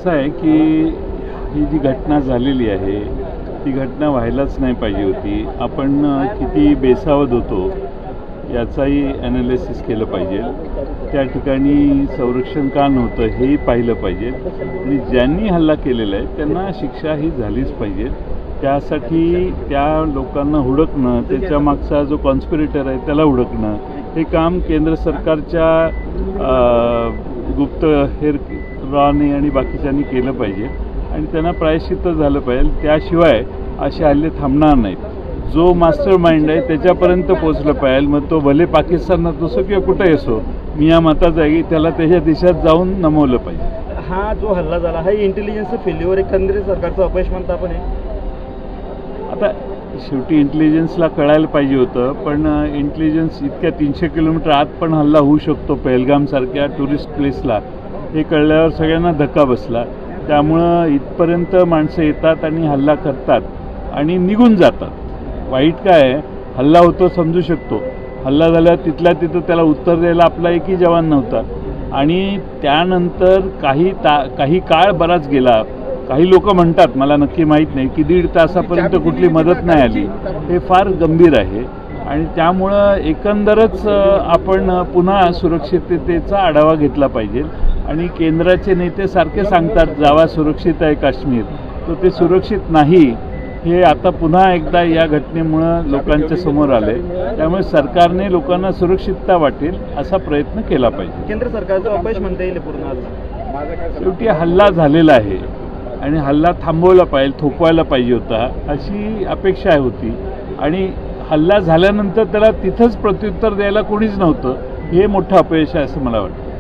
असं आहे की ही जी घटना झालेली आहे ती घटना व्हायलाच नाही पाहिजे होती. आपण किती बेसावध होतो याचाही ॲनालिसिस केलं पाहिजे. त्या ठिकाणी संरक्षण का नव्हतं हेही पाहिलं पाहिजे आणि ज्यांनी हल्ला केलेला आहे त्यांना शिक्षा ही झालीच पाहिजे. त्यासाठी त्या लोकांना हुडकणं, त्याच्या मागचा जो कॉन्स्पिरेटर आहे त्याला हुडकणं, हे काम केंद्र सरकारच्या गुप्तहेराने आणि बाकीच्यांनी केलं पाहिजे आणि त्यांना प्रायश्चित्त झालं पाहिजे. त्याशिवाय असे हल्ले थांबणार नाहीत. जो मास्टर माइंड आहे त्याच्यापर्यंत पोचलं पाहिजे. मग तो भले पाकिस्तानात असो किंवा कुठेही असो, मियाँ माता जागी त्याला त्याच्या देशात जाऊन नमवलं पाहिजे. हा जो हल्ला झाला हा इंटेलिजन्सचं फेल्युअर एकंदरीत सरकारचं अपयश म्हणता आपण आहे. आता शेवटी इंटेलिजन्सला कळायला पाहिजे होतं, पण इंटेलिजन्स इतक्या 300 किलोमीटर आत पण हल्ला होऊ शकतो पहलगामसारख्या टुरिस्ट प्लेसला, हे कळल्यावर सगळ्यांना धक्का बसला. त्यामुळं इथपर्यंत माणसं येतात आणि हल्ला करतात आणि निघून जातात. वाईट काय आहे, हल्ला होतो समजू शकतो, हल्ला झाल्यावर तिथल्या तिथं त्याला उत्तर द्यायला आपला एकही जवान नव्हता आणि त्यानंतर काही काळ बराच गेला. काही लोक म्हणतात, मला नक्की माहीत नाही, की 1.5 तासापर्यंत कुठली मदत नाही आली. हे फार गंभीर आहे आणि त्यामुळं एकंदरच आपण पुन्हा सुरक्षिततेचा आढावा घेतला पाहिजे. आणि केंद्राचे नेते सारखे सांगतात जावा सुरक्षित आहे काश्मीर, तर ते सुरक्षित नाही हे आता पुन्हा एकदा या घटनेमुळं लोकांच्या समोर आले. त्यामुळे सरकारने लोकांना सुरक्षितता वाटेल असा प्रयत्न केला पाहिजे. केंद्र सरकारचं अपयश म्हणता येईल पूर्ण. शेवटी हल्ला झालेला आहे आणि हल्ला थांबवला पाहिजे, थोपवायला पाहिजे होता अशी अपेक्षा होती. आणि हल्ला झाल्यानंतर त्याला तिथंच प्रत्युत्तर द्यायला कोणीच नव्हतं, हे मोठं अपयश आहे असं मला वाटतं.